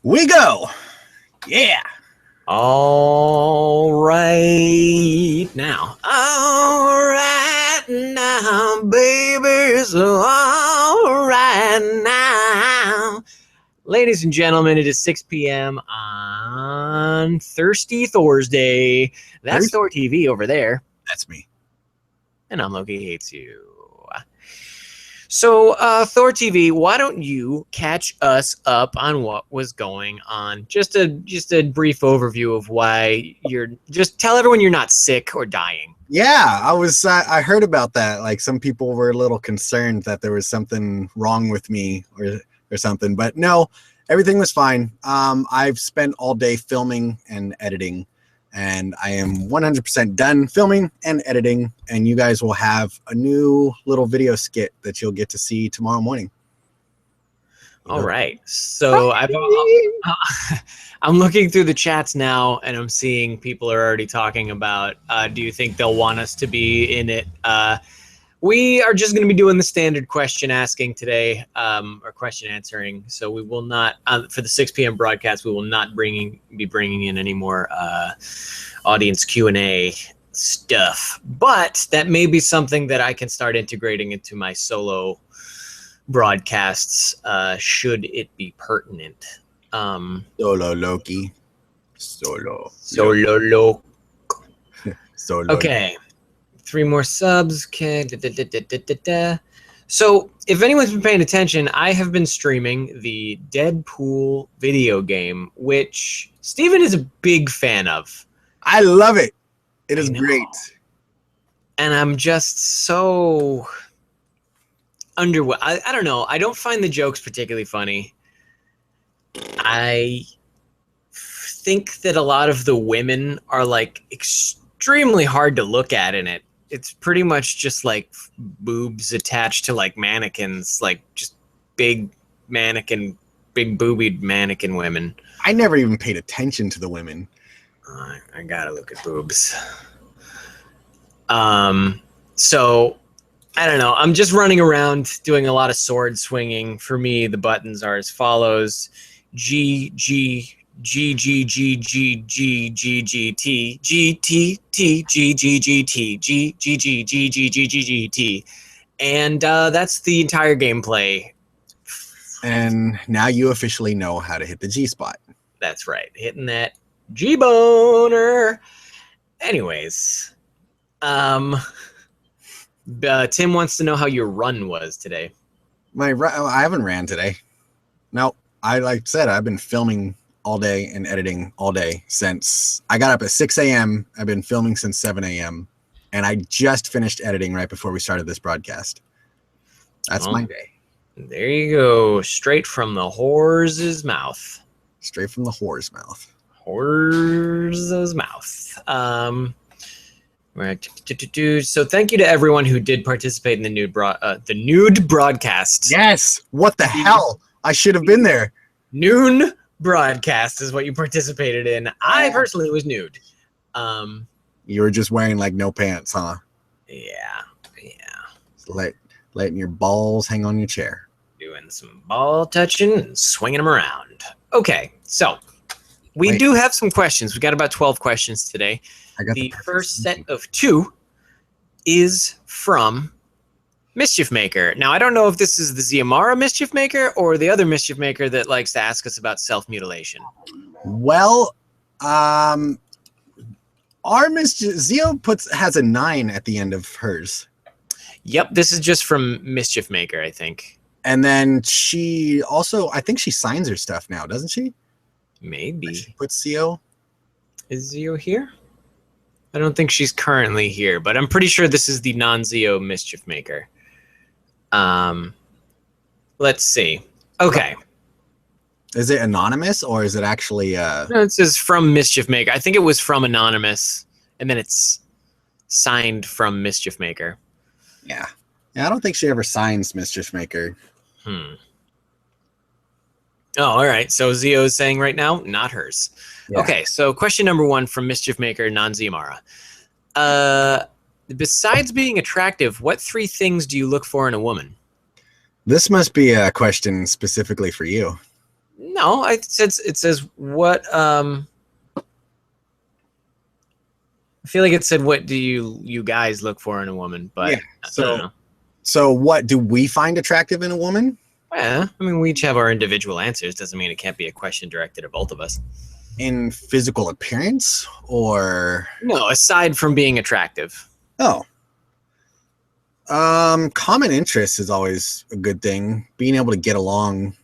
We go. Yeah. All right now, baby, so all right now. Ladies and gentlemen, it is 6 p.m. on Thirsty Thursday. That's ThorTV over there. That's me. And I'm Loki Hates You. So, ThorTV, why don't you catch us up on what was going on? Just a brief overview of why just tell everyone you're not sick or dying. Yeah, I heard about that. Like, some people were a little concerned that there was something wrong with me or something, but no, everything was fine. I've spent all day filming and editing, and I am 100% done filming and editing, and you guys will have a new little video skit that you'll get to see tomorrow morning. All right. So I'm looking through the chats now, and I'm seeing people are already talking about, do you think they'll want us to be in it? We are just going to be doing the standard question asking today, or question answering. So we will not, for the 6 p.m. broadcast, we will not be bringing in any more audience Q&A stuff. But that may be something that I can start integrating into my solo broadcasts, should it be pertinent. Solo Loki. Solo Loki. Solo. Okay. 3 more subs. Okay. So, if anyone's been paying attention, I have been streaming the Deadpool video game, which Steven is a big fan of. I love it. It is great. And I'm just so underwhelmed. I don't know. I don't find the jokes particularly funny. I think that a lot of the women are like extremely hard to look at in it. It's pretty much just like boobs attached to like mannequins, like just big boobied mannequin women. I never even paid attention to the women. I gotta look at boobs. So I don't know. I'm just running around doing a lot of sword swinging. For me, the buttons are as follows: G G G G G G G G G T G T T G G G T G G G G G G G G T, and that's the entire gameplay. And now you officially know how to hit the G spot. That's right, hitting that G boner. Anyways, Tim wants to know how your run was today. I haven't ran today. No, like I said, I've been filming all day and editing all day since I got up at 6 a.m. I've been filming since 7 a.m. and I just finished editing right before we started this broadcast. That's my day. There you go. Straight from the horse's mouth. Straight from the whore's mouth. Horse's mouth. So thank you to everyone who did participate in the nude broadcast. Yes. What the hell? I should have been there. Noon broadcast is what you participated in. I personally was nude. You were just wearing like no pants, huh? Yeah. Letting your balls hang on your chair. Doing some ball touching and swinging them around. Okay, so we do have some questions. We got about 12 questions today. The first set of 2 is from Mischief Maker. Now, I don't know if this is the Ziamara Mischief Maker or the other Mischief Maker that likes to ask us about self-mutilation. Well, our Zio has a 9 at the end of hers. Yep, this is just from Mischief Maker, I think. And then she also, I think she signs her stuff now, doesn't she? Maybe. She puts Zio. Is Zio here? I don't think she's currently here, but I'm pretty sure this is the non-Zio Mischief Maker. Let's see. Okay. Is it anonymous or is it actually No, it says from Mischief Maker. I think it was from Anonymous, and then it's signed from Mischief Maker. Yeah. I don't think she ever signs Mischief Maker. Oh, all right. So Zio is saying right now, not hers. Yeah. Okay, so question number 1 from Mischief Maker, non-Ziamara. Besides being attractive, what 3 things do you look for in a woman? This must be a question specifically for you. No, it says what I feel like it said what do you guys look for in a woman, but Yeah. I don't know. So what do we find attractive in a woman? Yeah, I mean we each have our individual answers. Doesn't mean it can't be a question directed at both of us. In physical appearance or No, aside from being attractive. oh. Common interest is always a good thing. Being able to get along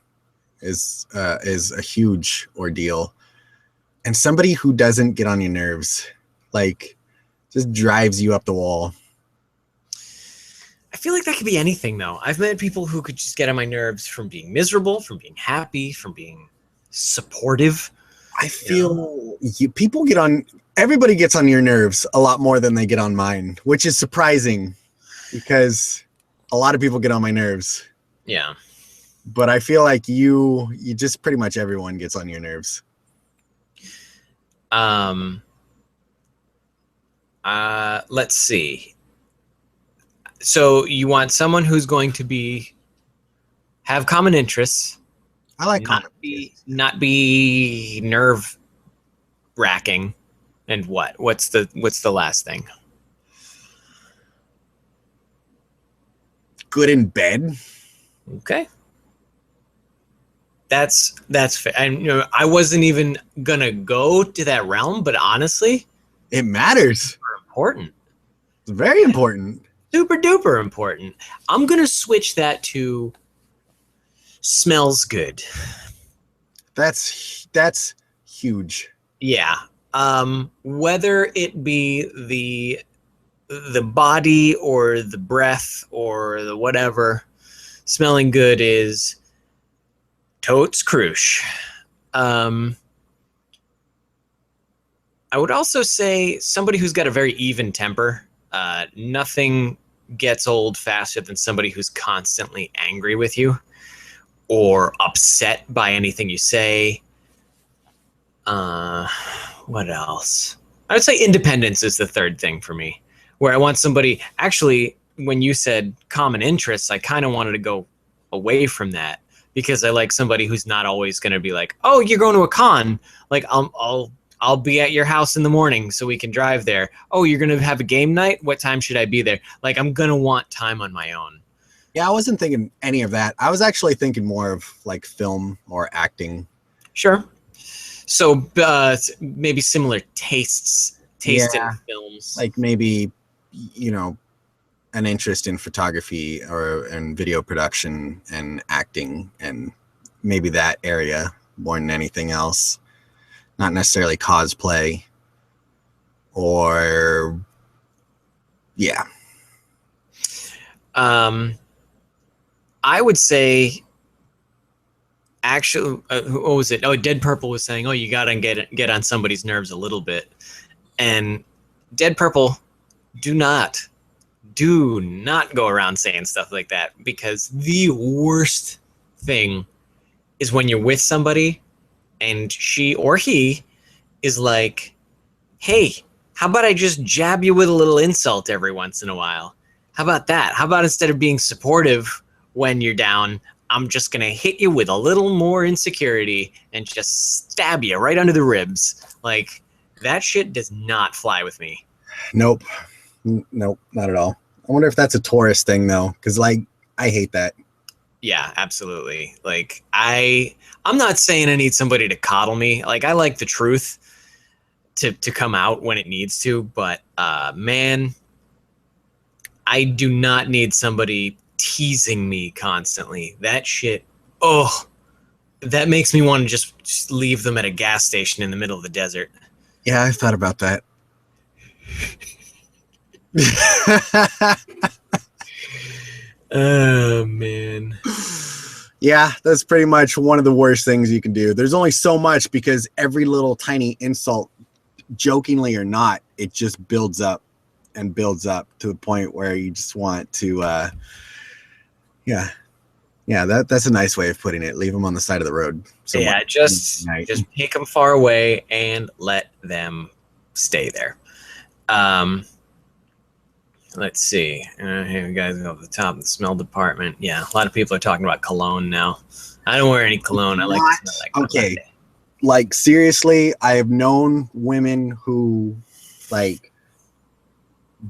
is a huge ordeal. And somebody who doesn't get on your nerves, like just drives you up the wall. I feel like that could be anything though. I've met people who could just get on my nerves from being miserable, from being happy, from being supportive. I feel people get on, everybody gets on your nerves a lot more than they get on mine, which is surprising because a lot of people get on my nerves. Yeah. But I feel like you just pretty much everyone gets on your nerves. Let's see. So you want someone who's going to have common interests, I like common not be nerve wracking, and what's the last thing? Good in bed. Okay. That's fair. And I wasn't even gonna go to that realm, but honestly, It matters. important. It's very important. Super duper important. I'm gonna switch that to smells good. That's huge. Yeah. Whether it be the body or the breath or the whatever, smelling good is totes crucial. I would also say somebody who's got a very even temper. Nothing gets old faster than somebody who's constantly angry with you or upset by anything you say. What else? I would say independence is the third thing for me, where I want somebody. Actually, when you said common interests, I kind of wanted to go away from that because I like somebody who's not always going to be like, "Oh, you're going to a con." Like I'll be at your house in the morning so we can drive there. Oh, you're going to have a game night? What time should I be there? Like I'm going to want time on my own. Yeah, I wasn't thinking any of that. I was actually thinking more of like film or acting. Sure. So maybe similar taste in films. Like maybe, an interest in photography or in video production and acting and maybe that area more than anything else. Not necessarily cosplay or I would say actually what was it? Oh, Dead Purple was saying, "Oh, you got to get on somebody's nerves a little bit." And Dead Purple, do not go around saying stuff like that, because the worst thing is when you're with somebody and she or he is like, "Hey, how about I just jab you with a little insult every once in a while? How about that? How about instead of being supportive when you're down, I'm just going to hit you with a little more insecurity and just stab you right under the ribs." Like, that shit does not fly with me. Nope, not at all. I wonder if that's a Taurus thing though, because I hate that. Yeah, absolutely. Like I'm not saying I need somebody to coddle me. Like I like the truth to come out when it needs to, but man, I do not need somebody teasing me constantly. That shit, that makes me want to just leave them at a gas station in the middle of the desert. Yeah, I've thought about that. Oh man. Yeah, that's pretty much one of the worst things you can do. There's only so much, because every little tiny insult, jokingly or not, it just builds up and builds up to the point where you just want to that's a nice way of putting it. Leave them on the side of the road. Yeah, just take them far away and let them stay there. Let's see. Here we guys go to the top of the smell department. Yeah, a lot of people are talking about cologne now. I don't wear any cologne. I like to smell like okay. Like seriously, I have known women who like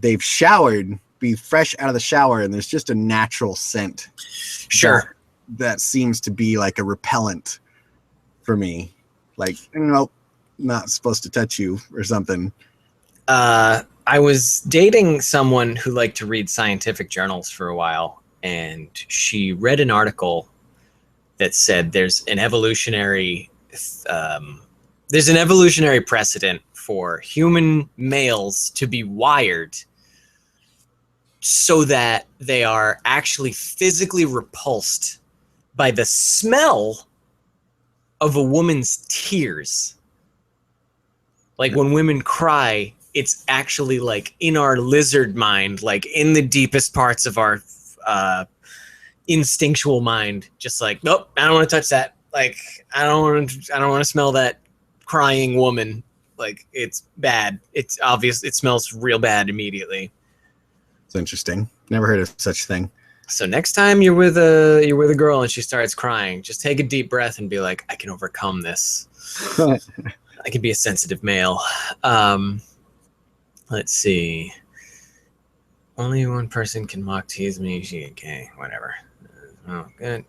they've showered, be fresh out of the shower, and there's just a natural scent. Sure. That seems to be like a repellent for me. Like, nope, not supposed to touch you or something. I was dating someone who liked to read scientific journals for a while, and she read an article that said there's an evolutionary precedent for human males to be wired so that they are actually physically repulsed by the smell of a woman's tears. Like when women cry, it's actually like in our lizard mind, like in the deepest parts of our instinctual mind, just like, nope, I don't want to touch that. Like, I don't want to smell that crying woman. Like, it's bad. It's obvious. It smells real bad immediately. It's interesting. Never heard of such a thing. So next time you're with a girl and she starts crying, just take a deep breath and be like, I can overcome this. I can be a sensitive male. Let's see. Only one person can mock tease me. Okay, whatever. Oh, good.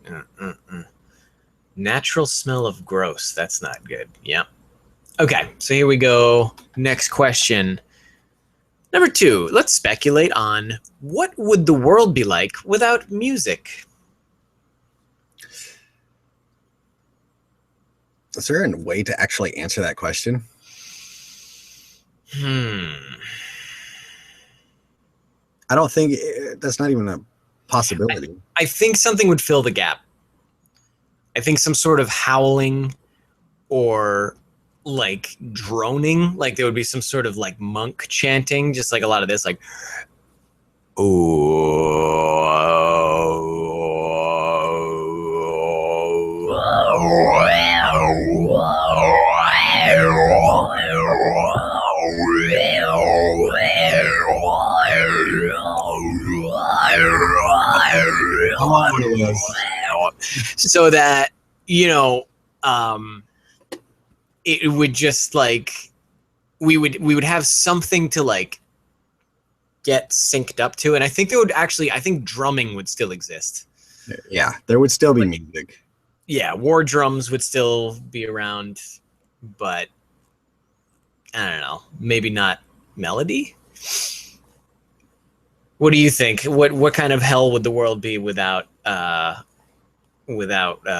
Natural smell of gross. That's not good. Yeah. Okay, so here we go. Next question. Number 2. Let's speculate on what would the world be like without music? Is there a way to actually answer that question? I don't think that's not even a possibility. I think something would fill the gap. I think some sort of howling or like droning, like there would be some sort of like monk chanting, just like a lot of this, like, so that, you know, it would just like we would have something to like get synced up to, and I think I think drumming would still exist. Yeah, there would still be music. Yeah, war drums would still be around, but I don't know, maybe not melody. What do you think? What kind of hell would the world be without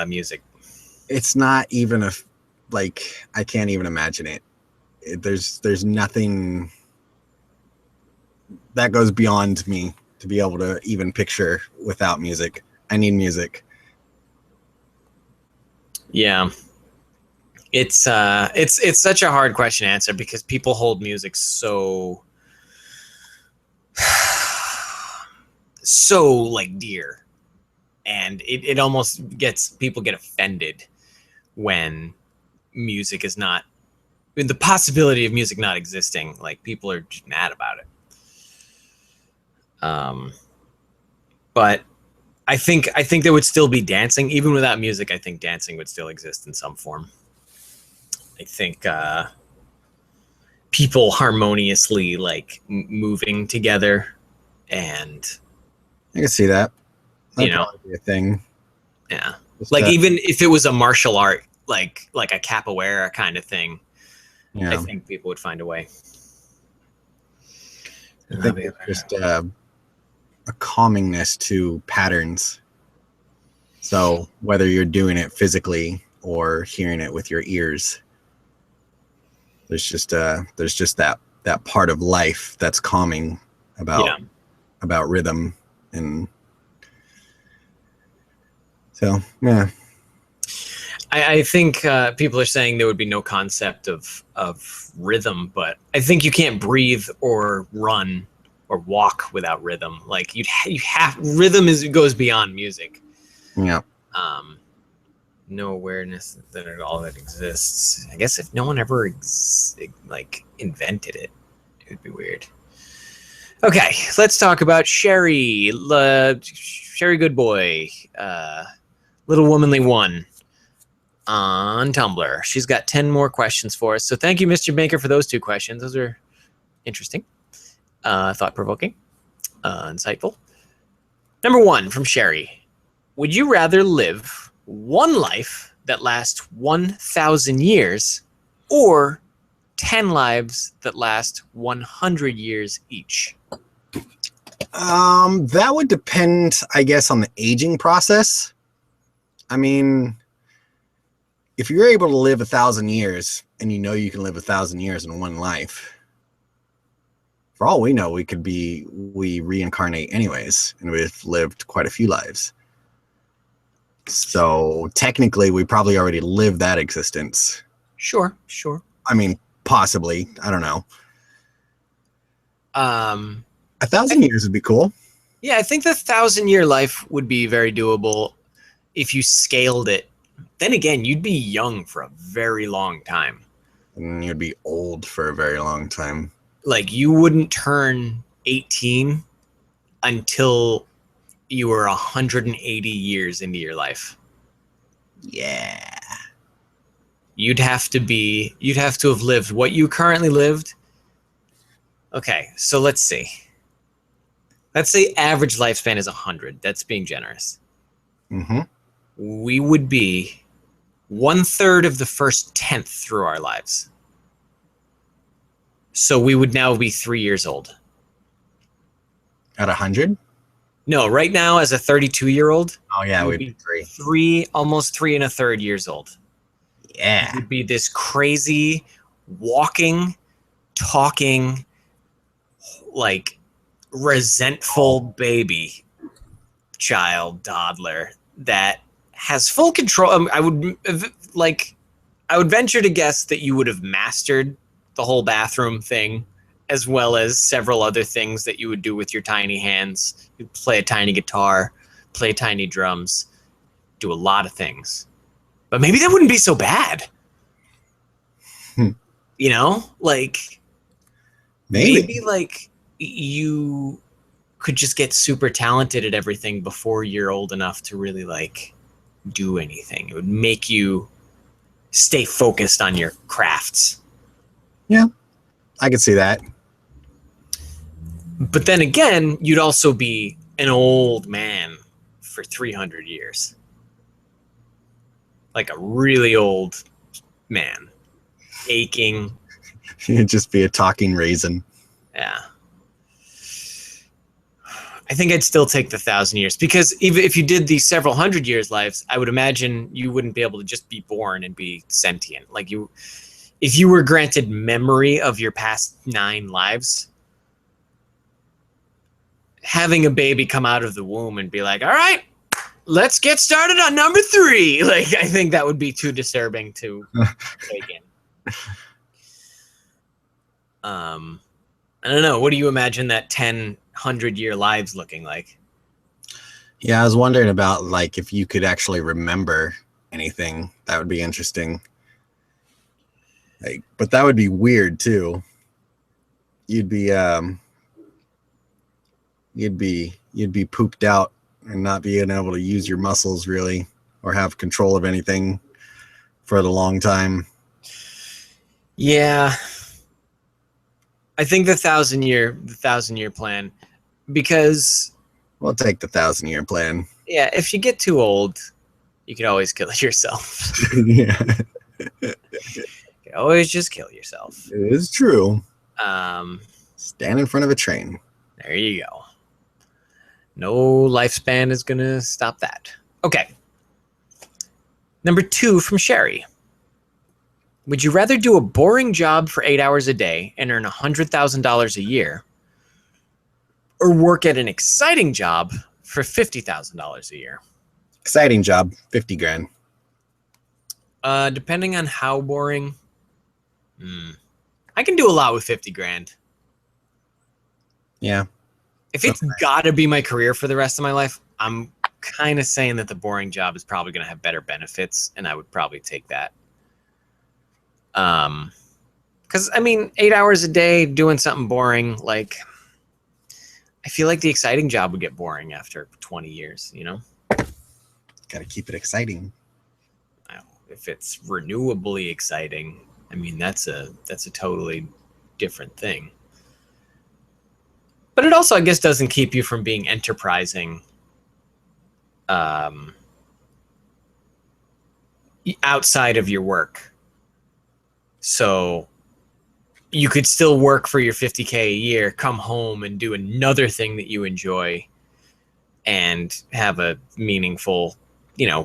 music? It's not even I can't even imagine it. There's nothing that goes beyond me to be able to even picture without music. I need music. Yeah. It's such a hard question to answer because people hold music so like dear, and it almost people get offended when music is not, the possibility of music not existing, like people are just mad about it. But I think there would still be dancing even without music. I think dancing would still exist in some form. I think people harmoniously like moving together, and I can see that. That'd you know, probably be a thing. Yeah, just like even if it was a martial art, like a capoeira kind of thing, yeah. I think people would find a way. I think it's just a calmingness to patterns. So whether you're doing it physically or hearing it with your ears, there's just that part of life that's calming about rhythm. And so, yeah. I think people are saying there would be no concept of rhythm, but I think you can't breathe or run or walk without rhythm. Like you have rhythm goes beyond music. Yeah. No awareness that all that exists. I guess if no one ever invented it, it would be weird. Okay, let's talk about Sherry. Sherry Goodboy. Little Womanly One on Tumblr. She's got 10 more questions for us. So thank you, Mr. Baker, for those 2 questions. Those are interesting, thought-provoking, insightful. Number 1 from Sherry. Would you rather live one life that lasts 1,000 years or 10 lives that last 100 years each? That would depend, I guess, on the aging process. I mean, if you're able to live 1,000 years and you know you can live 1,000 years in one life, for all we know, we reincarnate anyways, and we've lived quite a few lives. So technically, we probably already lived that existence. Sure. I mean, possibly. I don't know. 1,000 years would be cool. Yeah, I think the 1,000-year life would be very doable if you scaled it. Then again, you'd be young for a very long time. And you'd be old for a very long time. Like, you wouldn't turn 18 until you were 180 years into your life. Yeah. You'd have to have lived what you currently lived. Okay, so let's see. Let's say average lifespan is 100. That's being generous. Mm-hmm. We would be 1/3 of the first 10th through our lives. So we would now be 3 years old. At 100? No, right now as a 32-year-old. Oh yeah, we'd be almost 3 1/3 years old. Yeah. We'd be this crazy, walking, talking, like resentful baby child, toddler that has full control. I would venture to guess that you would have mastered the whole bathroom thing, as well as several other things that you would do with your tiny hands. You'd play a tiny guitar, play tiny drums, do a lot of things. But maybe that wouldn't be so bad. You know, like maybe like you could just get super talented at everything before you're old enough to really like do anything. It would make you stay focused on your crafts. Yeah, I could see that. But then again, you'd also be an old man for 300 years. Like a really old man. Aching. You'd just be a talking raisin. Yeah. I think I'd still take the 1,000 years, because even if you did the several hundred years lives, I would imagine you wouldn't be able to just be born and be sentient. Like if you were granted memory of your past 9 lives, having a baby come out of the womb and be like, all right, let's get started on number 3. Like, I think that would be too disturbing to take in. I don't know. What do you imagine that 100-year lives looking like? Yeah, I was wondering about like if you could actually remember anything. That would be interesting. Like, but that would be weird too. You'd be pooped out and not being able to use your muscles really, or have control of anything for the long time. Yeah. I think the 1,000-year plan, because we'll take the 1,000-year plan. Yeah, if you get too old, you could always kill yourself. Yeah. You can always just kill yourself. It is true. Stand in front of a train. There you go. No lifespan is going to stop that. Okay. Number 2 from Sherry. Would you rather do a boring job for 8 hours a day and earn $100,000 a year, or work at an exciting job for $50,000 a year? Exciting job, 50 grand. Depending on how boring, I can do a lot with 50 grand. Yeah. If it's got to be my career for the rest of my life, I'm kind of saying that the boring job is probably going to have better benefits, and I would probably take that. Because I mean, 8 hours a day doing something boring, like, I feel like the exciting job would get boring after 20 years, you know? Got to keep it exciting. Well, if it's renewably exciting, I mean that's a totally different thing. But it also, I guess, doesn't keep you from being enterprising outside of your work. So you could still work for your 50K a year, come home and do another thing that you enjoy and have a meaningful,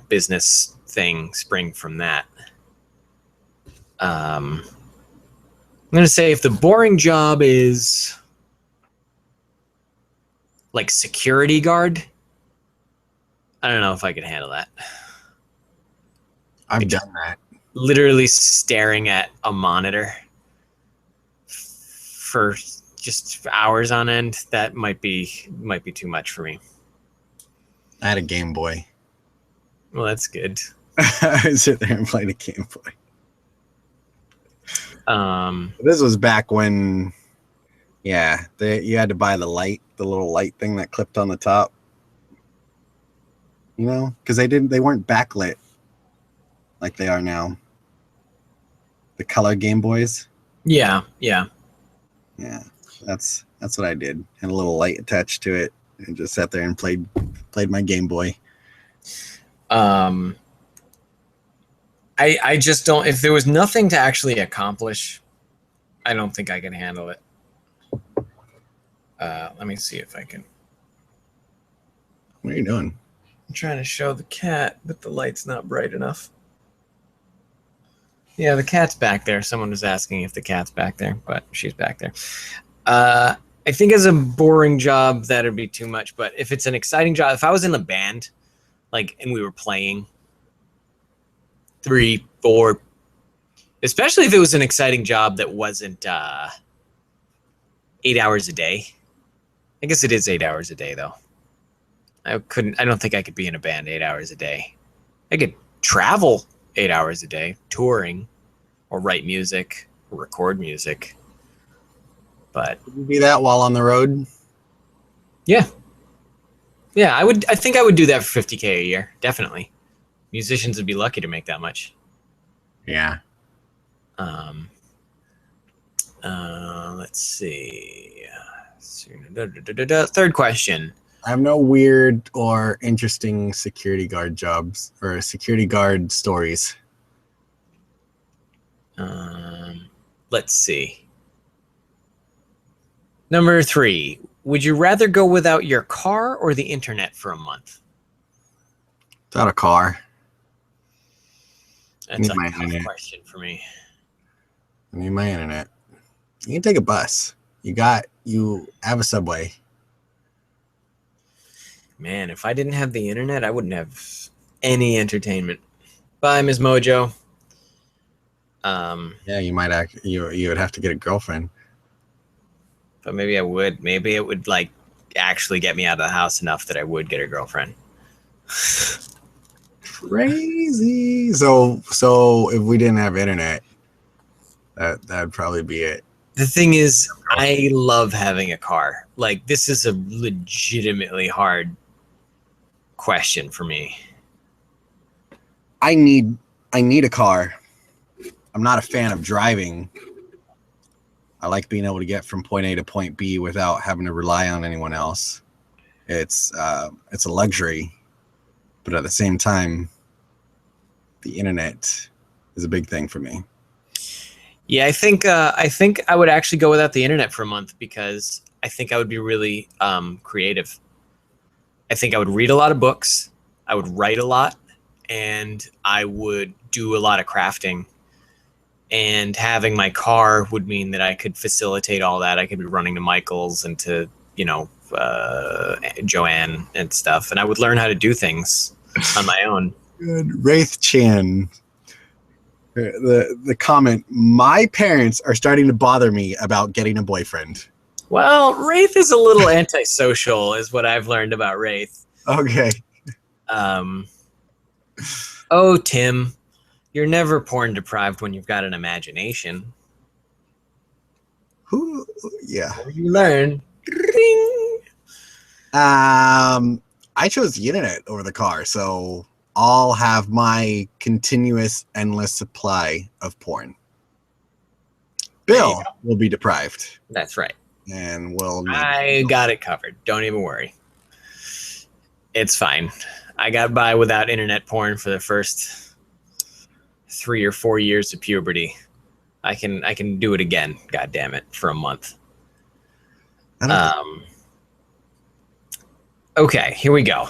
business thing spring from that. I'm going to say if the boring job is like security guard, I don't know if I could handle that. I've done that. Literally staring at a monitor for just hours on end, that might be too much for me. I had a Game Boy. Well, that's good. I sit there and play the Game Boy. This was back when, you had to buy the little light thing that clipped on the top. Because they weren't backlit like they are now. The color Game Boys. Yeah. Yeah, that's what I did. Had a little light attached to it, and just sat there and played my Game Boy. I just don't. If there was nothing to actually accomplish, I don't think I can handle it. Let me see if I can. What are you doing? I'm trying to show the cat, but the light's not bright enough. Yeah, the cat's back there. Someone was asking if the cat's back there, but she's back there. I think as a boring job, that'd be too much. But if it's an exciting job, if I was in a band, and we were playing 3, 4, especially if it was an exciting job that wasn't 8 hours a day. I guess it is 8 hours a day, though. I don't think I could be in a band 8 hours a day. I could travel 8 hours a day, touring, or write music, or record music. But would you do that while on the road? Yeah, I would. I think I would do that for 50K a year. Definitely, musicians would be lucky to make that much. Yeah. Let's see. Third question. I have no weird or interesting security guard jobs or security guard stories. Let's see. Number 3. Would you rather go without your car or the internet for a month? Without a car. That's a tough question for me. I need my internet. You can take a bus. You have a subway. Man, if I didn't have the internet, I wouldn't have any entertainment. Bye, Ms. Mojo. Yeah, you might you would have to get a girlfriend. But maybe I would. Maybe it would actually get me out of the house enough that I would get a girlfriend. Crazy. So if we didn't have internet, that'd probably be it. The thing is, I love having a car. This is a legitimately hard question for me. I need a car. I'm not a fan of driving. I like being able to get from point A to point B without having to rely on anyone else. It's a luxury, but at the same time, the internet is a big thing for me. Yeah, I think I would actually go without the internet for a month because I think I would be really creative. I think I would read a lot of books, I would write a lot, and I would do a lot of crafting. And having my car would mean that I could facilitate all that. I could be running to Michael's and to, Joanne and stuff. And I would learn how to do things on my own. Good. Wraith Chan. The comment, my parents are starting to bother me about getting a boyfriend. Well, Wraith is a little antisocial, is what I've learned about Wraith. Okay. Oh, Tim. You're never porn deprived when you've got an imagination. Yeah. You learn. Ring. I chose the internet over the car, so I'll have my continuous, endless supply of porn. Bill will be deprived. That's right. And will. I got it covered. Don't even worry. It's fine. I got by without internet porn for the first 3 or 4 years of puberty. I can do it again. God damn it, for a month. Okay, here we go.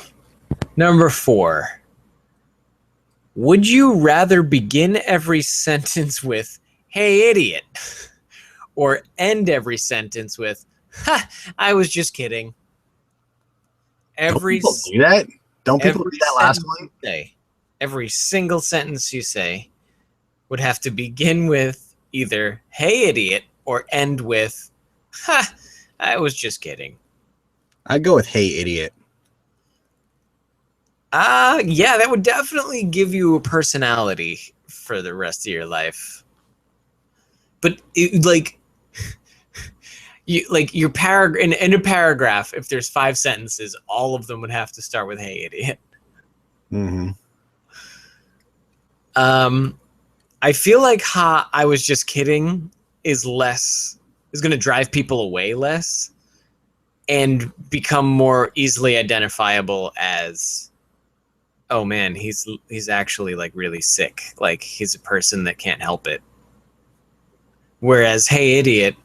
Number 4. Would you rather begin every sentence with "Hey, idiot," or end every sentence with "Ha, I was just kidding"? Don't people do that? Don't people read that last one? Every single sentence you say would have to begin with either "Hey, idiot," or end with "Ha, I was just kidding." I'd go with "Hey, idiot." Yeah, that would definitely give you a personality for the rest of your life. But in a paragraph, if there's 5 sentences, all of them would have to start with "Hey, idiot." Mm-hmm. I feel like "Ha, I was just kidding" is going to drive people away less and become more easily identifiable as, oh man, he's actually like really sick. Like he's a person that can't help it. Whereas "Hey, idiot,"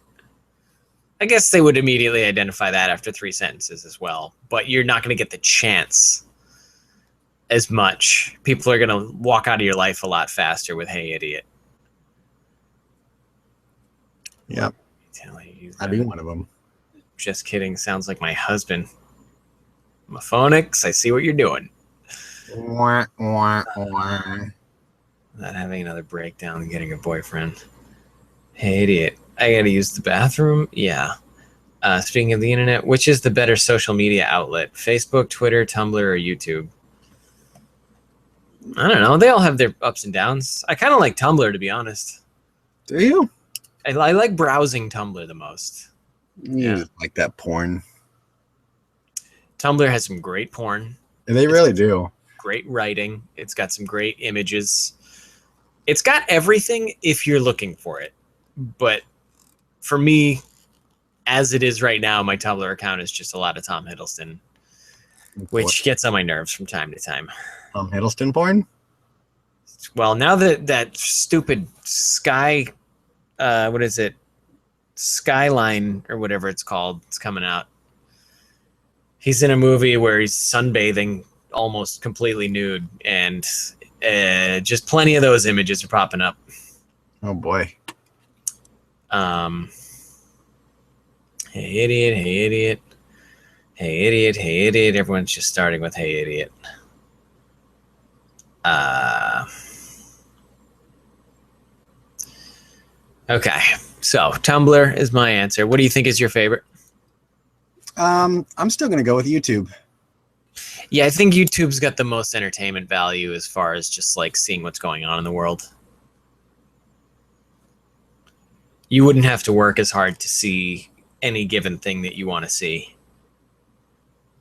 I guess they would immediately identify that after 3 sentences as well. But you're not going to get the chance as much. People are going to walk out of your life a lot faster with "Hey, idiot." Yep. I'd be one of them. Just kidding. Sounds like my husband. Homophonics, I see what you're doing. Wah, wah, wah. Not having another breakdown and getting a boyfriend. "Hey, idiot. I gotta use the bathroom." Yeah. Speaking of the internet, which is the better social media outlet? Facebook, Twitter, Tumblr, or YouTube? I don't know. They all have their ups and downs. I kind of like Tumblr, to be honest. Do you? I like browsing Tumblr the most. You like that porn. Tumblr has some great porn. They really do. Great writing. It's got some great images. It's got everything if you're looking for it. But for me, as it is right now, my Tumblr account is just a lot of Tom Hiddleston, which gets on my nerves from time to time. Tom Hiddleston porn? Well, now that stupid what is it? Skyline or whatever it's called, it's coming out. He's in a movie where he's sunbathing almost completely nude, and just plenty of those images are popping up. Oh boy. Hey, idiot. Hey, idiot. Hey, idiot. Hey, idiot. Everyone's just starting with "Hey, idiot." Okay, so Tumblr is my answer. What do you think is your favorite? I'm still gonna go with YouTube. Yeah, I think YouTube's got the most entertainment value as far as just like seeing what's going on in the world. You wouldn't have to work as hard to see any given thing that you want to see.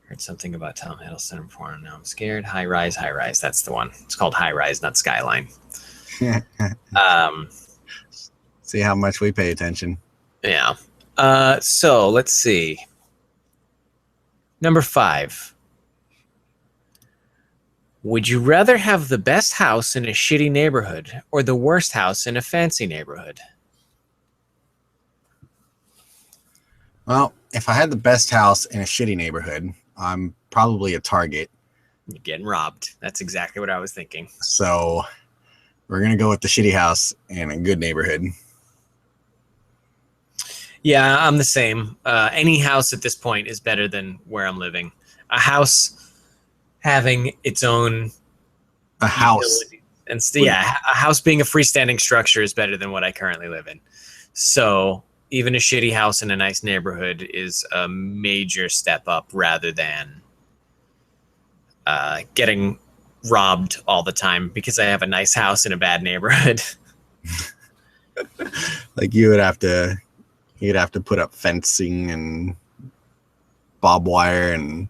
Heard something about Tom Hiddleston in porn. Now I'm scared. High Rise. That's the one. It's called High Rise, not Skyline. See how much we pay attention. Yeah. So let's see. Number 5. Would you rather have the best house in a shitty neighborhood or the worst house in a fancy neighborhood? Well, if I had the best house in a shitty neighborhood, I'm probably a target. You're getting robbed. That's exactly what I was thinking. So we're going to go with the shitty house in a good neighborhood. Yeah, I'm the same. Any house at this point is better than where I'm living. A house having its own... A house. And a house being a freestanding structure is better than what I currently live in. So even a shitty house in a nice neighborhood is a major step up rather than getting robbed all the time because I have a nice house in a bad neighborhood. Like you'd have to put up fencing and barbed wire and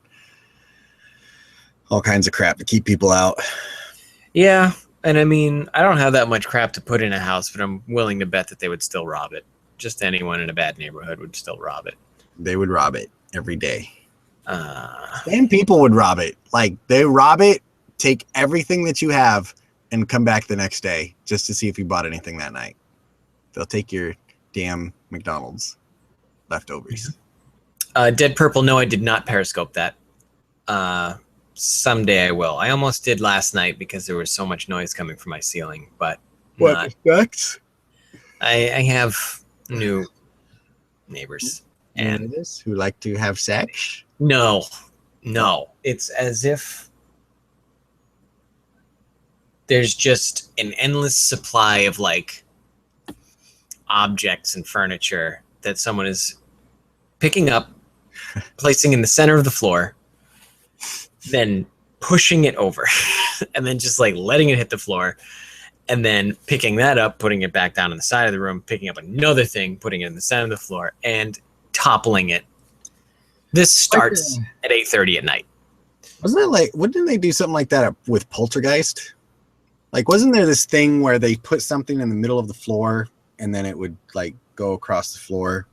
all kinds of crap to keep people out. Yeah, and I mean, I don't have that much crap to put in a house, but I'm willing to bet that they would still rob it. Just anyone in a bad neighborhood would still rob it. They would rob it every day. Uh, Same people would rob it. Like, they rob it, take everything that you have, and come back the next day just to see if you bought anything that night. They'll take your damn McDonald's leftovers. Dead Purple, no, I did not Periscope that. Someday I will. I almost did last night because there was so much noise coming from my ceiling, but What sucks? I have new neighbors. And who like to have sex? No. It's as if there's just an endless supply of like objects and furniture that someone is picking up, placing in the center of the floor, then pushing it over, and then just like letting it hit the floor, and then picking that up, putting it back down on the side of the room, picking up another thing, putting it in the center of the floor, and toppling it. This starts at 8:30 at night. Wasn't it like, wouldn't they do something like that with Poltergeist? Like, wasn't there this thing where they put something in the middle of the floor and then it would like go across the floor?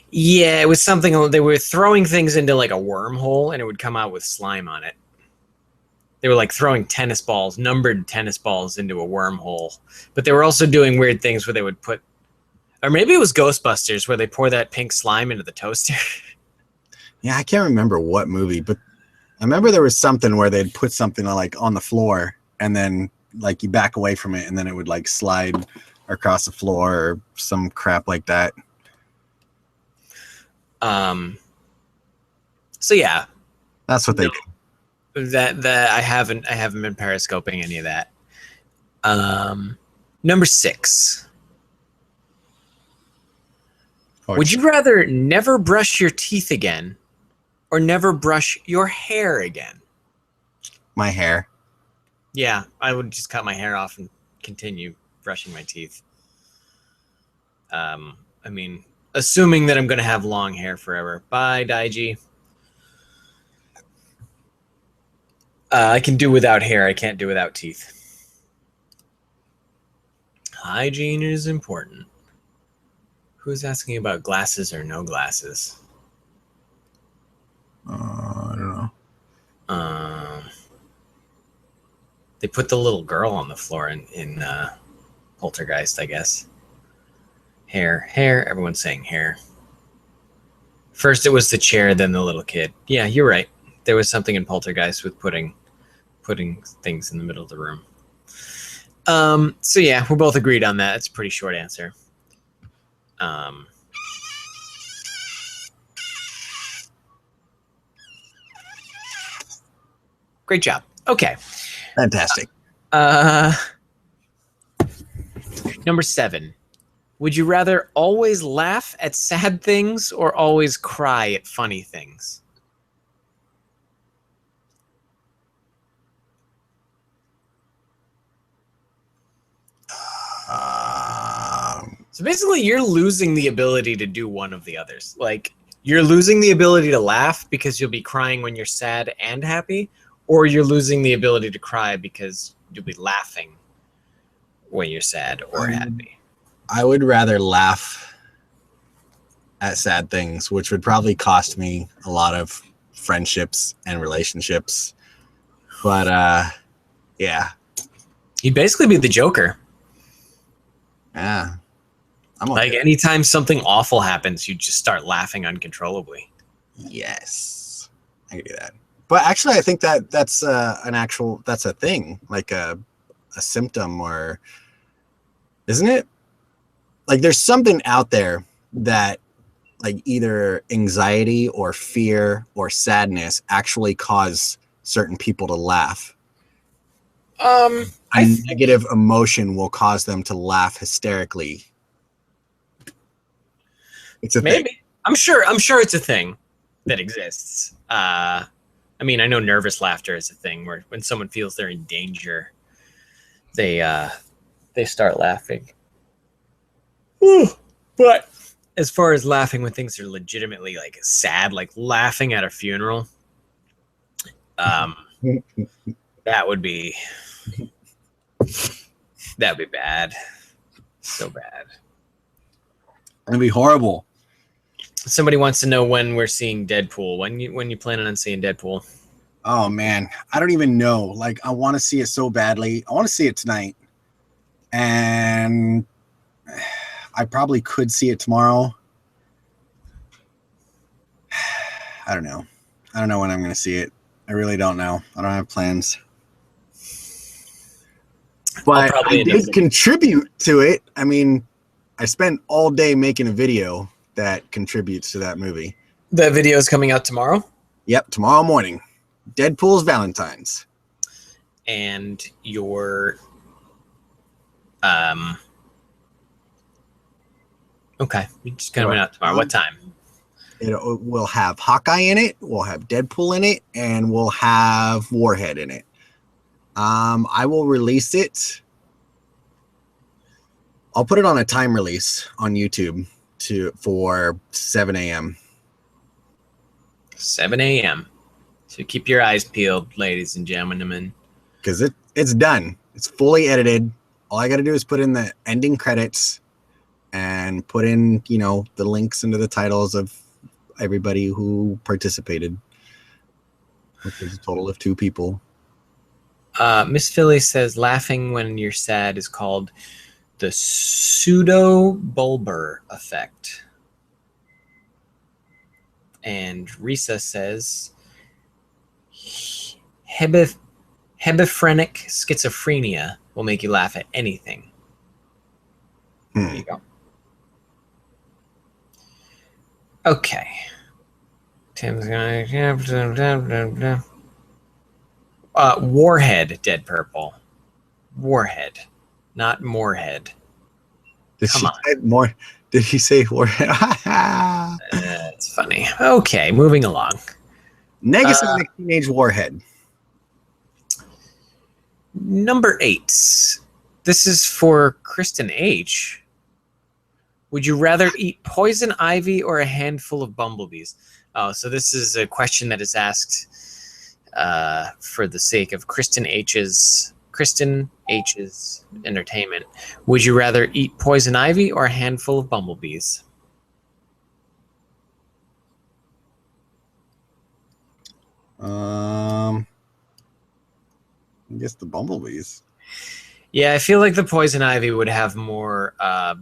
Yeah, it was something, they were throwing things into like a wormhole and it would come out with slime on it. They were like throwing tennis balls, numbered tennis balls into a wormhole. But they were also doing weird things where they would put, or maybe it was Ghostbusters where they pour that pink slime into the toaster. Yeah, I can't remember what movie, but I remember there was something where they'd put something like on the floor and then like you back away from it and then it would like slide across the floor or some crap like that. So yeah, that's what they do. That I haven't been periscoping any of that. Number 6. Would you rather never brush your teeth again or never brush your hair again? My hair. Yeah, I would just cut my hair off and continue brushing my teeth. I mean, assuming that I'm going to have long hair forever. Bye, Daiji. I can do without hair. I can't do without teeth. Hygiene is important. Who's asking about glasses or no glasses? I don't know. They put the little girl on the floor in Poltergeist, I guess. Hair. Everyone's saying hair. First it was the chair, then the little kid. Yeah, you're right. There was something in Poltergeist with putting things in the middle of the room. So yeah, we're both agreed on that. It's a pretty short answer. Great job. Okay. Fantastic. Number 7. Would you rather always laugh at sad things or always cry at funny things? So basically, you're losing the ability to do one of the others. Like, you're losing the ability to laugh because you'll be crying when you're sad and happy, or you're losing the ability to cry because you'll be laughing when you're sad or happy. I would rather laugh at sad things, which would probably cost me a lot of friendships and relationships. But yeah. You'd basically be the Joker. Yeah. I'm okay. Like anytime something awful happens, you just start laughing uncontrollably. Yes. I can do that. But actually, I think that's that's a thing, like a symptom, or isn't it? Like there's something out there that like either anxiety or fear or sadness actually cause certain people to laugh. A negative emotion will cause them to laugh hysterically. It's a thing. I'm sure it's a thing that exists. I mean, I know nervous laughter is a thing where when someone feels they're in danger, they start laughing. But as far as laughing when things are legitimately like sad, like laughing at a funeral, that would be That'd be bad. So bad. It'd be horrible. Somebody wants to know when we're seeing Deadpool. When you planning on seeing Deadpool? Oh man, I don't even know. Like, I want to see it so badly. I want to see it tonight, and I probably could see it tomorrow. I don't know. I don't know when I'm going to see it. I really don't know. I don't have plans. But I did contribute to it. I mean, I spent all day making a video that contributes to that movie. The video is coming out tomorrow? Yep, tomorrow morning. Deadpool's Valentine's. And your okay, it's coming out tomorrow. What time? We'll have Hawkeye in it, we'll have Deadpool in it, and we'll have Warhead in it. I will release it. I'll put it on a time release on YouTube for 7 a.m. 7 a.m. So keep your eyes peeled, ladies and gentlemen. Because it's done. It's fully edited. All I got to do is put in the ending credits and put in, the links into the titles of everybody who participated, which is a total of 2 people. Miss Philly says laughing when you're sad is called the pseudo-bulbar effect. And Risa says hebephrenic schizophrenia will make you laugh at anything. There you go. Okay. Tim's gonna Warhead, Dead Purple. Warhead, not Moorhead. Come on. Did he say Warhead? It's funny. Okay, moving along. Negasonic Teenage Warhead. Number 8. This is for Kristen H. Would you rather eat poison ivy or a handful of bumblebees? Oh, so this is a question that is asked for the sake of Kristen H's entertainment. Would you rather eat poison ivy or a handful of bumblebees? I guess the bumblebees. Yeah, I feel like the poison ivy would have more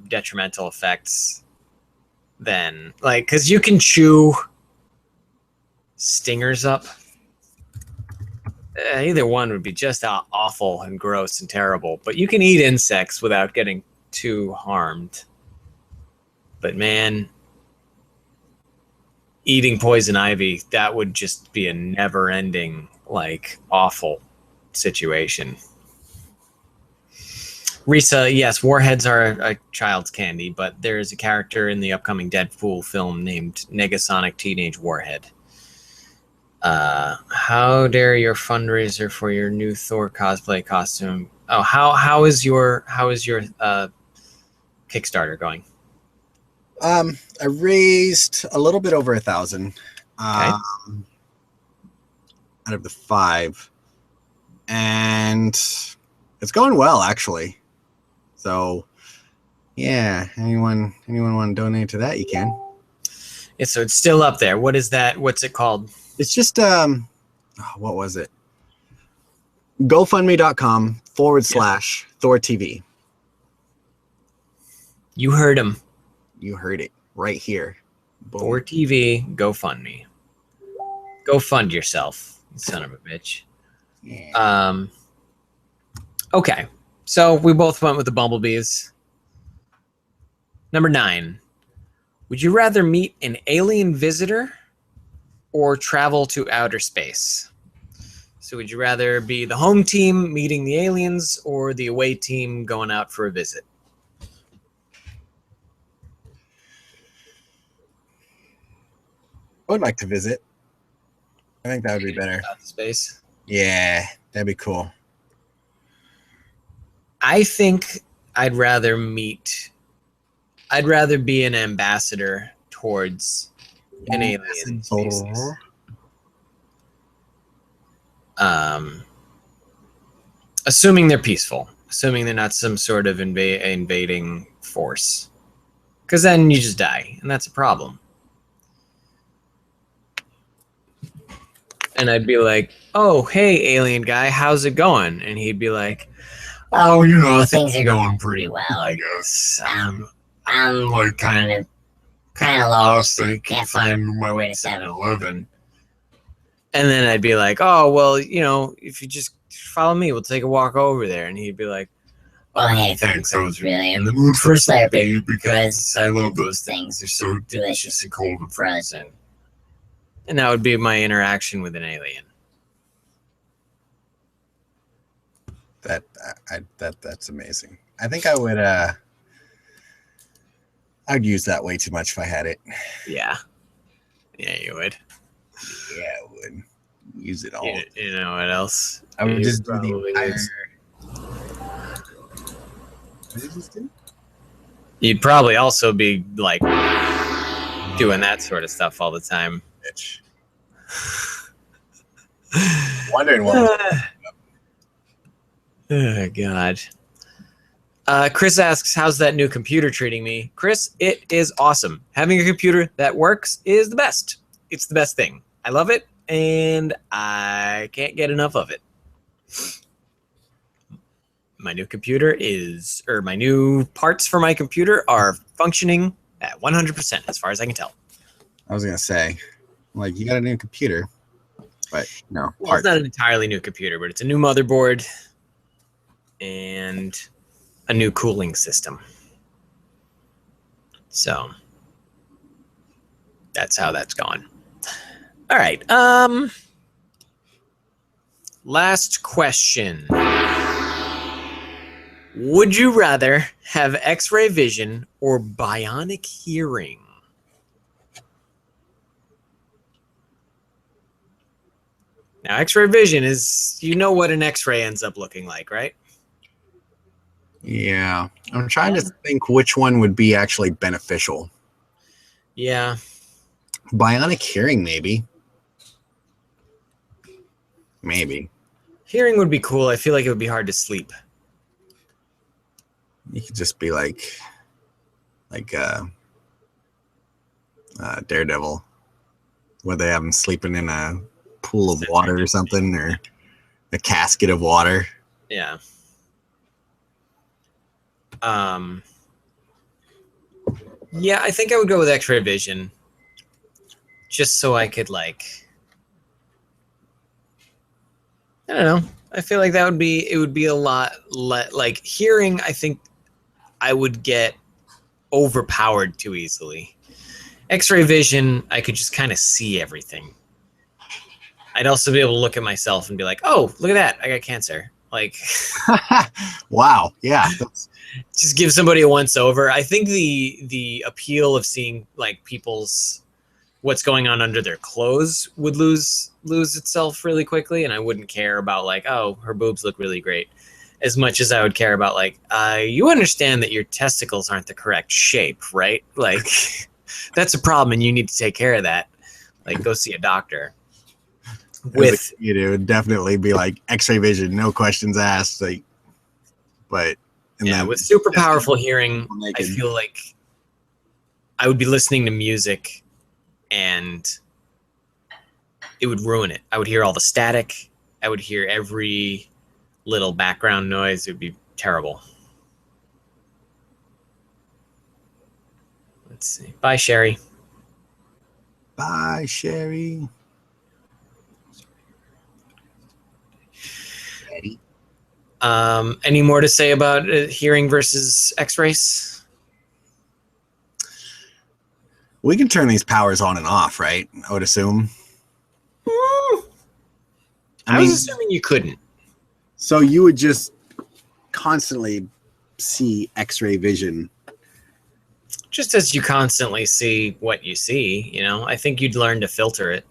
detrimental effects than, because you can chew stingers up. Either one would be just awful and gross and terrible. But you can eat insects without getting too harmed. But man, eating poison ivy, that would just be a never-ending, awful situation. Risa, yes, warheads are a child's candy, but there is a character in the upcoming Deadpool film named Negasonic Teenage Warhead. How dare your fundraiser for your new Thor cosplay costume? Oh, how is your Kickstarter going? I raised a little bit over 1,000 out of the 5, and it's going well actually. So yeah, anyone want to donate to that, you can. Yeah, so it's still up there. What is that? What's it called? It's just what was it? GoFundMe.com/ThorTV. You heard him. You heard it right here. Boom. ThorTV, GoFundMe. Go fund yourself, you son of a bitch. Yeah. Okay, so we both went with the bumblebees. Number 9. Would you rather meet an alien visitor or travel to outer space? So would you rather be the home team meeting the aliens or the away team going out for a visit? I would like to visit. I think that would be better. Out to space? Yeah, that'd be cool. I think I'd rather be an ambassador towards an alien species. Assuming they're peaceful. Assuming they're not some sort of invading force. Because then you just die, and that's a problem. And I'd be like, oh, hey, alien guy, how's it going? And he'd be like, oh, things are going pretty well, I guess. I'm like kind of lost. I can't find my way to 7-Eleven. And then I'd be like, oh, well, if you just follow me, we'll take a walk over there. And he'd be like, well, hey, thanks. I was really in the mood for a slap baby because I love those things. They're so delicious and cold and frozen. And that would be my interaction with an alien. That's amazing. I think I would I'd use that way too much if I had it. Yeah. Yeah, you would. Yeah, I would use it all. You know what else? I would just do the entire. What did you just do? You'd probably also be like doing that sort of stuff all the time. Bitch. Wondering what. Oh, God. Chris asks, how's that new computer treating me? Chris, it is awesome. Having a computer that works is the best. It's the best thing. I love it, and I can't get enough of it. My new my new parts for my computer are functioning at 100% as far as I can tell. I was going to say, like, you got a new computer, but no. Well, it's not an entirely new computer, but it's a new motherboard and a new cooling system. So that's how that's gone. All right. Last question. Would you rather have X-ray vision or bionic hearing? Now, X-ray vision is, what an X-ray ends up looking like, right? Yeah. I'm trying to think which one would be actually beneficial. Yeah. Bionic hearing, maybe. Maybe. Hearing would be cool. I feel like it would be hard to sleep. You could just be like Daredevil, where they have him sleeping in a pool of water or something, or a casket of water. Yeah. Yeah, I think I would go with X-ray vision, just so I could I don't know. I feel like it would be a lot like hearing. I think I would get overpowered too easily. X-ray vision, I could just kind of see everything. I'd also be able to look at myself and be like, "Oh, look at that! I got cancer." Like, wow, yeah. Just give somebody a once over. I think the appeal of seeing like people's what's going on under their clothes would lose itself really quickly, and I wouldn't care about like, oh, her boobs look really great, as much as I would care about like, you understand that your testicles aren't the correct shape, right? Like, that's a problem, and you need to take care of that. Like, go see a doctor. With it would definitely be like X-ray vision, no questions asked. Like, but with super powerful hearing, I feel like I would be listening to music, and it would ruin it. I would hear all the static. I would hear every little background noise. It would be terrible. Let's see. Bye, Sherry. Bye, Sherry. Any more to say about hearing versus X-rays? We can turn these powers on and off, right? I would assume. I was assuming you couldn't. So you would just constantly see X-ray vision. Just as you constantly see what you see, I think you'd learn to filter it.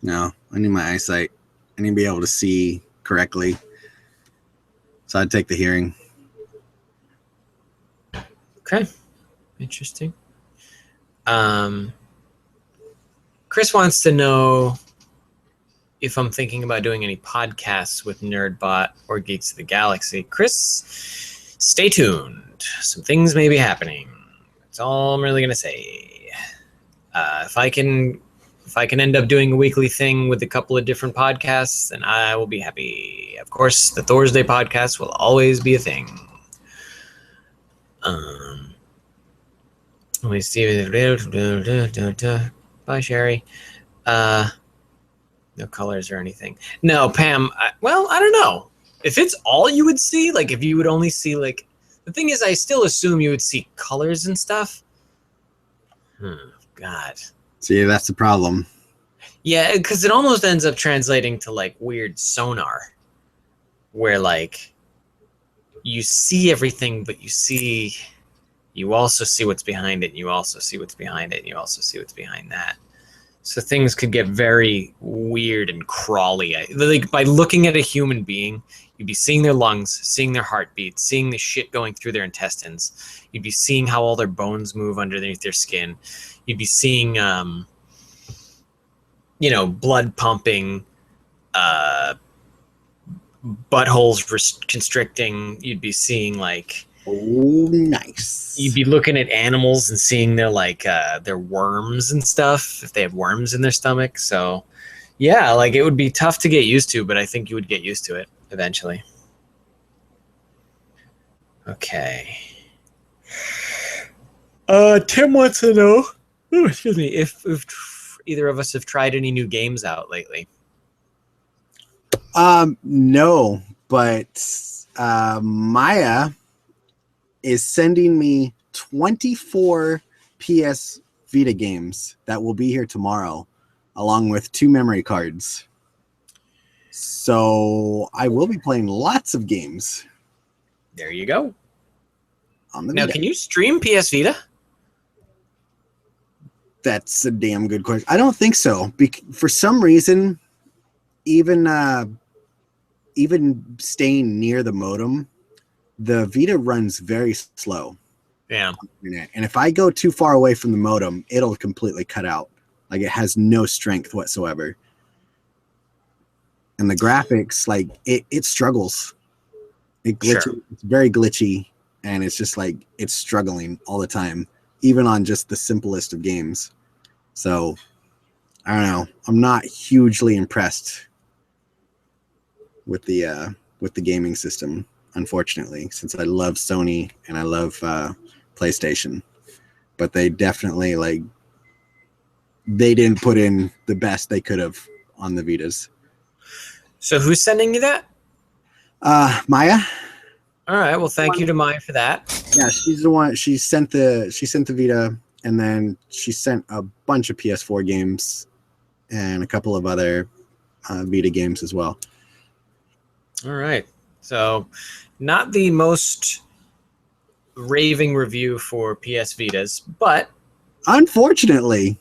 No, I need my eyesight. I need to be able to see correctly. So I'd take the hearing. Okay. Interesting. Chris wants to know if I'm thinking about doing any podcasts with NerdBot or Geeks of the Galaxy. Chris, stay tuned. Some things may be happening. That's all I'm really gonna say. If I can end up doing a weekly thing with a couple of different podcasts, then I will be happy. Of course, the Thursday podcast will always be a thing. Let me see. Bye, Sherry. No colors or anything. No, Pam. I don't know. If it's all you would see, like if you would only see like, the thing is, I still assume you would see colors and stuff. God. See, that's the problem. Yeah, because it almost ends up translating to like weird sonar, where like you see everything, but you also see what's behind it, and you also see what's behind it, and you also see what's behind that. So things could get very weird and crawly. Like by looking at a human being, you'd be seeing their lungs, seeing their heartbeat, seeing the shit going through their intestines. You'd be seeing how all their bones move underneath their skin. You'd be seeing, blood pumping, buttholes constricting. You'd be seeing like, oh, nice. You'd be looking at animals and seeing their worms and stuff, if they have worms in their stomach. So yeah, like it would be tough to get used to, but I think you would get used to it eventually. Okay. Tim wants to know, excuse me, if either of us have tried any new games out lately. No, but Maya is sending me 24 PS Vita games that will be here tomorrow, along with 2 memory cards. So I will be playing lots of games. There you go. On the now, Vita. Can you stream PS Vita? That's a damn good question. I don't think so. For some reason, even staying near the modem, the Vita runs very slow. Yeah. And if I go too far away from the modem, it'll completely cut out. Like it has no strength whatsoever. And the graphics, like it struggles. It glitches. Sure. It's very glitchy, and it's just like it's struggling all the time, even on just the simplest of games. So I don't know. I'm not hugely impressed with the gaming system, unfortunately, since I love Sony and I love PlayStation. But they definitely they didn't put in the best they could have on the Vitas. So who's sending you that? Maya. All right. Well, thank you to Maya for that. Yeah, she's the one. She sent the Vita, and then she sent a bunch of PS4 games and a couple of other Vita games as well. All right. So, not the most raving review for PS Vitas, but unfortunately,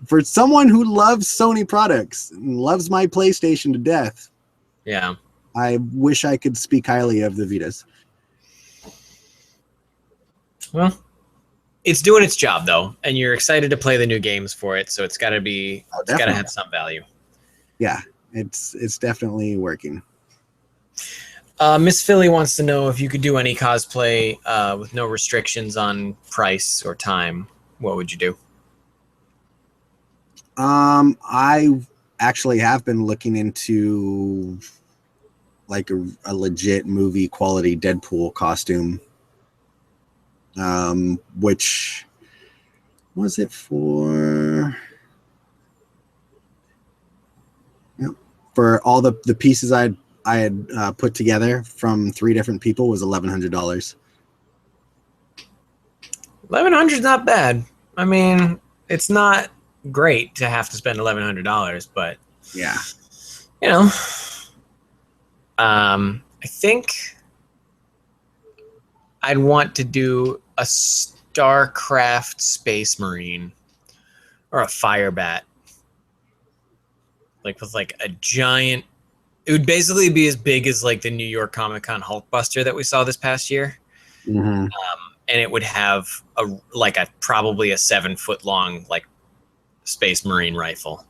for someone who loves Sony products and loves my PlayStation to death, yeah, I wish I could speak highly of the Vitas. Well, it's doing its job though, and you're excited to play the new games for it, so it's got to be, it's got to have some value. Yeah, it's definitely working. Miss Philly wants to know if you could do any cosplay with no restrictions on price or time. What would you do? I actually have been looking into like a legit movie quality Deadpool costume. Which was it for? Yep. For all the pieces I had put together from 3 different people was $1,100. $1,100 is not bad. I mean, it's not great to have to spend $1,100, but yeah, you know, I think I'd want to do a StarCraft Space Marine or a Firebat, like with like a giant. It would basically be as big as like the New York Comic Con Hulkbuster that we saw this past year. Mm-hmm. And it would have probably a 7-foot long like Space Marine rifle.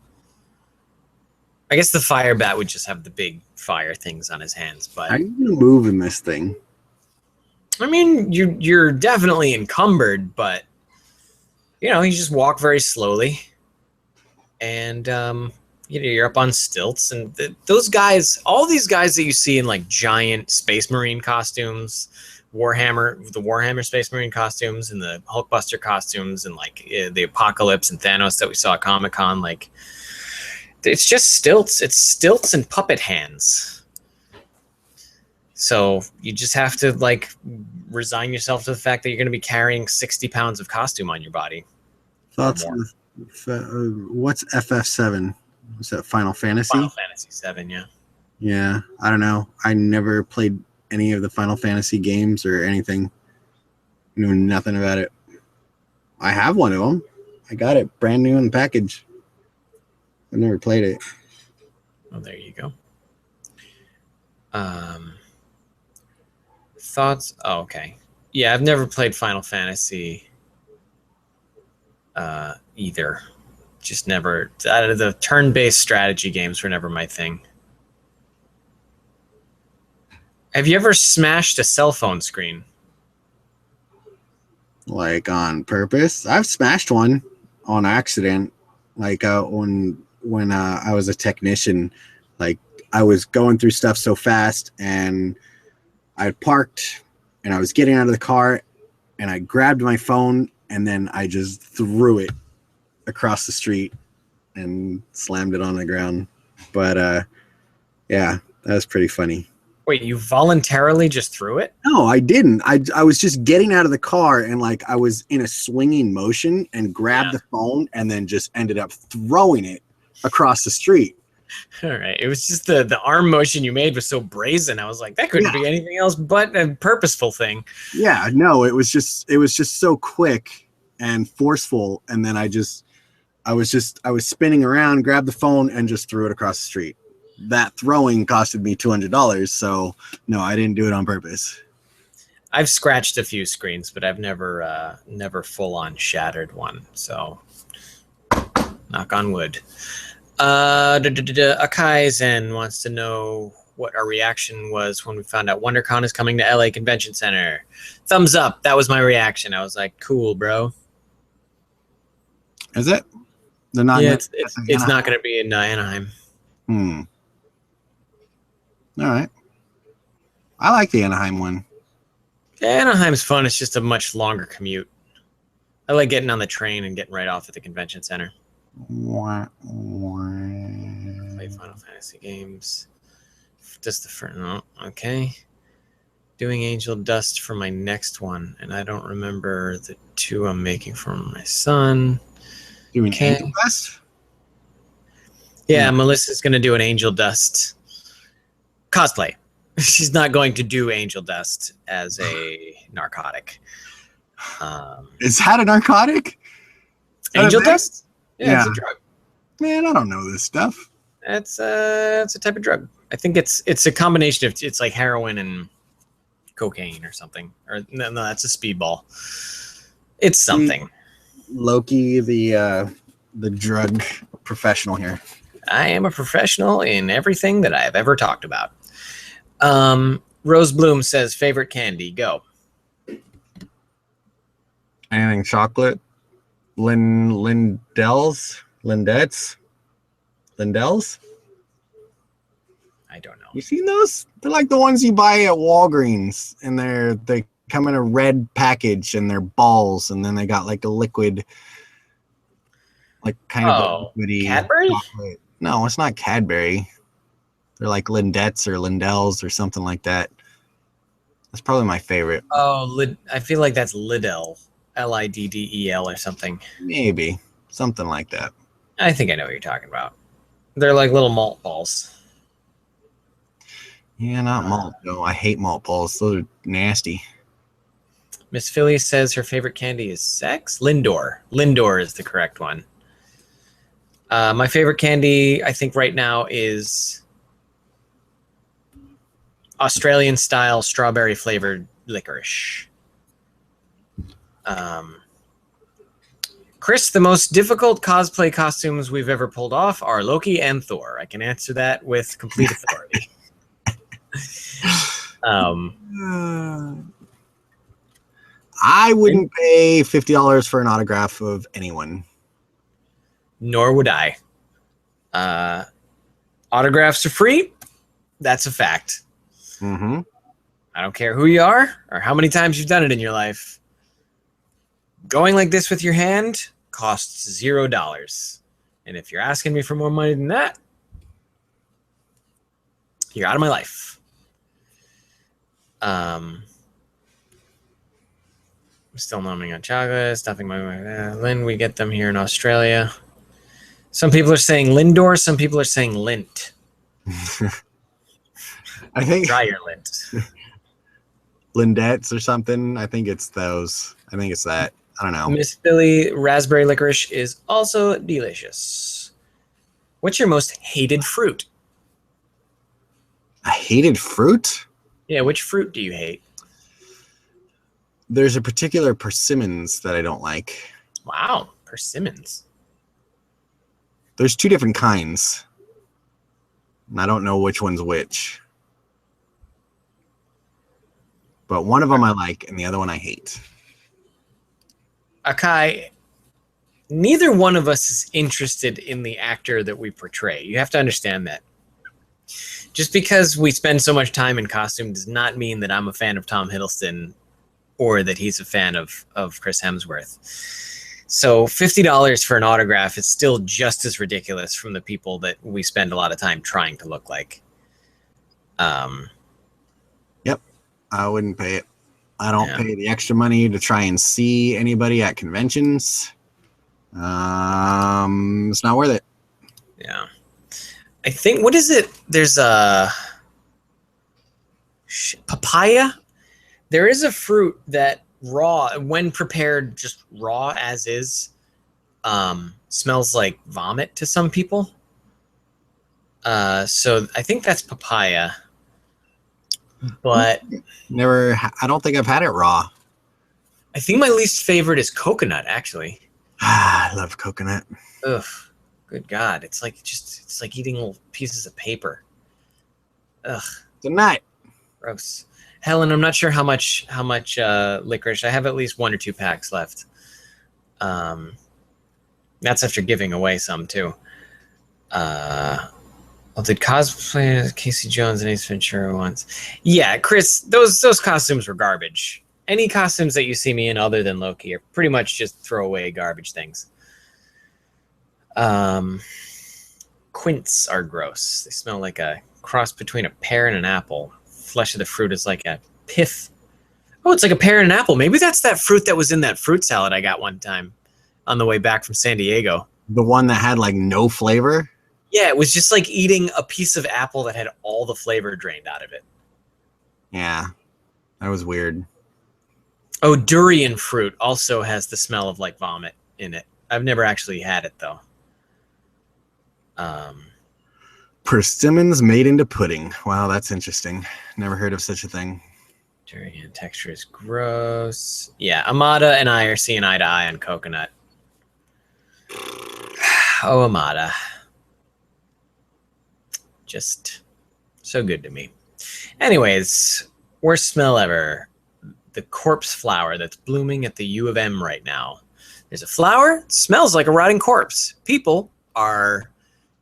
I guess the fire bat would just have the big fire things on his hands, but How are you gonna move in this thing? I mean, you're definitely encumbered, but you know, you just walk very slowly, and you know, you're up on stilts, and those guys, all these guys that you see in like giant Space Marine costumes, the Warhammer Space Marine costumes, and the Hulkbuster costumes, and like the Apocalypse and Thanos that we saw at Comic-Con, like it's just stilts. It's stilts and puppet hands. So you just have to like resign yourself to the fact that you're going to be carrying 60 pounds of costume on your body. Thoughts? What's FF7? Was that Final Fantasy? Final Fantasy 7, yeah. Yeah, I don't know. I never played any of the Final Fantasy games or anything. I knew nothing about it. I have one of them. I got it brand new in the package. I've never played it. Well, there you go. Thoughts? Oh, okay. Yeah, I've never played Final Fantasy either. Just never. The turn-based strategy games were never my thing. Have you ever smashed a cell phone screen? Like on purpose? I've smashed one on accident. Like when I was a technician, like I was going through stuff so fast, and I parked, and I was getting out of the car, and I grabbed my phone, and then I just threw it across the street and slammed it on the ground. But yeah, that was pretty funny. Wait, you voluntarily just threw it? No, I didn't. I was just getting out of the car, and like I was in a swinging motion and grabbed the phone, and then just ended up throwing it across the street. All right. It was just the arm motion you made was so brazen. I was like, that couldn't be anything else but a purposeful thing. Yeah, no, it was just so quick and forceful, and then I was spinning around, grabbed the phone, and just threw it across the street. That throwing costed me $200, so no, I didn't do it on purpose. I've scratched a few screens, but I've never full on shattered one. So, knock on wood. Akai Zen wants to know what our reaction was when we found out WonderCon is coming to LA Convention Center. Thumbs up. That was my reaction. I was like, cool, bro. Is it? They're not. Yeah, it's not going to be in Anaheim. All right. I like the Anaheim one. Anaheim's fun. It's just a much longer commute. I like getting on the train and getting right off at the convention center. Play Final Fantasy games. Just the first. No, okay. Doing Angel Dust for my next one, and I don't remember the two I'm making for my son. Doing Angel Dust? Yeah, Melissa's going to do an Angel Dust cosplay. She's not going to do Angel Dust as a narcotic. Is that a narcotic? Angel Dust? Yeah, it's a drug. Man, I don't know this stuff. It's a type of drug. I think it's a combination of it's like heroin and cocaine or something. Or no, that's a speedball. It's something. Loki, the drug professional here. I am a professional in everything that I have ever talked about. Rose Bloom says favorite candy. Go. Anything chocolate? Lindells? I don't know. You seen those? They're like the ones you buy at Walgreens, and they come in a red package, and they're balls, and then they got like a liquid, like kind of liquidy Cadbury? chocolate. No, it's not Cadbury. They're like Lindettes or Lindells or something like that. That's probably my favorite. Oh, I feel like that's Liddell. Liddel or something. Maybe. Something like that. I think I know what you're talking about. They're like little malt balls. Yeah, not malt. No, I hate malt balls. Those are nasty. Miss Philly says her favorite candy is sex. Lindor. Lindor is the correct one. My favorite candy, I think right now, is Australian style strawberry flavored licorice. Chris, the most difficult cosplay costumes we've ever pulled off are Loki and Thor. I can answer that with complete authority. I wouldn't pay $50 for an autograph of anyone. Nor would I. Autographs are free. That's a fact. Mm-hmm. I don't care who you are or how many times you've done it in your life. Going like this with your hand costs $0. And if you're asking me for more money than that, you're out of my life. I'm still numbing on chocolate, stuffing my Lynn, we get them here in Australia. Some people are saying Lindor, some people are saying lint. I think try your lint. Lindettes or something. I think it's those. I think it's that. I don't know. Miss Billy, raspberry licorice is also delicious. What's your most hated fruit? A hated fruit? Yeah, which fruit do you hate? There's a particular persimmons that I don't like. Wow, persimmons. There's 2 different kinds. And I don't know which one's which. But one of them I like and the other one I hate. Akai, neither one of us is interested in the actor that we portray. You have to understand that. Just because we spend so much time in costume does not mean that I'm a fan of Tom Hiddleston or that he's a fan of Chris Hemsworth. So $50 for an autograph is still just as ridiculous from the people that we spend a lot of time trying to look like. Yep, I wouldn't pay it. I don't pay the extra money to try and see anybody at conventions. It's not worth it. Yeah. I think, what is it? There's a papaya. There is a fruit that raw, when prepared just raw as is, smells like vomit to some people. So I think that's papaya. But never, I don't think I've had it raw. I think my least favorite is coconut, actually. I love coconut. Ugh, good God. It's like eating little pieces of paper. Ugh. Good night. Gross. Helen, I'm not sure how much licorice. I have at least 1 or 2 packs left. That's after giving away some too. Well, did cosplay Casey Jones and Ace Ventura once? Yeah, Chris, those costumes were garbage. Any costumes that you see me in other than Loki are pretty much just throwaway garbage things. Quints are gross. They smell like a cross between a pear and an apple. Flesh of the fruit is like a pith. Oh, it's like a pear and an apple. Maybe that's that fruit that was in that fruit salad I got one time on the way back from San Diego. The one that had like no flavor? Yeah, it was just like eating a piece of apple that had all the flavor drained out of it. Yeah, that was weird. Oh, durian fruit also has the smell of like vomit in it. I've never actually had it though. Persimmons made into pudding. Wow, that's interesting. Never heard of such a thing. Durian texture is gross. Yeah, Amada and I are seeing eye to eye on coconut. Oh, Amada. Just so good to me. Anyways, worst smell ever. The corpse flower that's blooming at the U of M right now. There's a flower, it smells like a rotting corpse. People are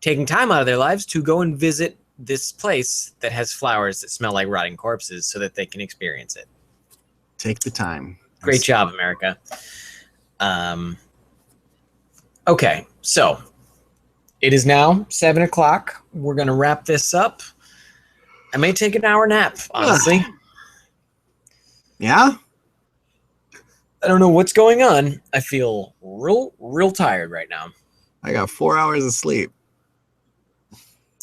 taking time out of their lives to go and visit this place that has flowers that smell like rotting corpses so that they can experience it. Take the time. Great job, America. Okay, so it is now 7 o'clock. We're going to wrap this up. I may take an hour nap, honestly. Yeah? I don't know what's going on. I feel real tired right now. I got 4 hours of sleep.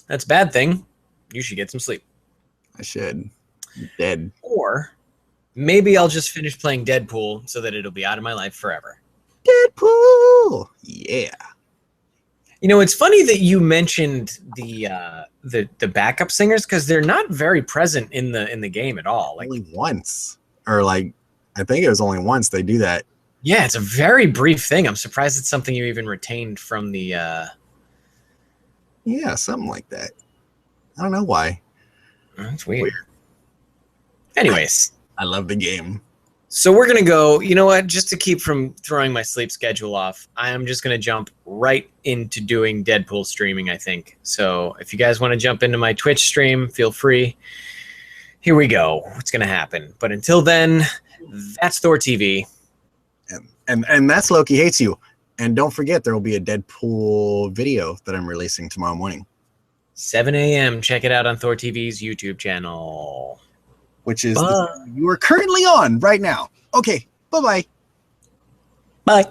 That's a bad thing. You should get some sleep. I should. I'm dead. Or maybe I'll just finish playing Deadpool so that it'll be out of my life forever. Deadpool! Yeah. You know, it's funny that you mentioned the backup singers because they're not very present in the game at all. Like only once. Or like, I think it was only once they do that. Yeah, it's a very brief thing. I'm surprised it's something you even retained from the. Yeah, something like that. I don't know why. That's weird. Anyways, I love the game. so we're gonna go. You know what? Just to keep from throwing my sleep schedule off, I am just gonna jump right into doing Deadpool streaming. I think so. If you guys want to jump into my Twitch stream, feel free. Here we go. What's gonna happen? But until then, that's ThorTV. And that's Loki Hates You. And don't forget, there will be a Deadpool video that I'm releasing tomorrow morning. 7 a.m. Check it out on ThorTV's YouTube channel. Which is the you are currently on right now. Okay, bye-bye. Bye.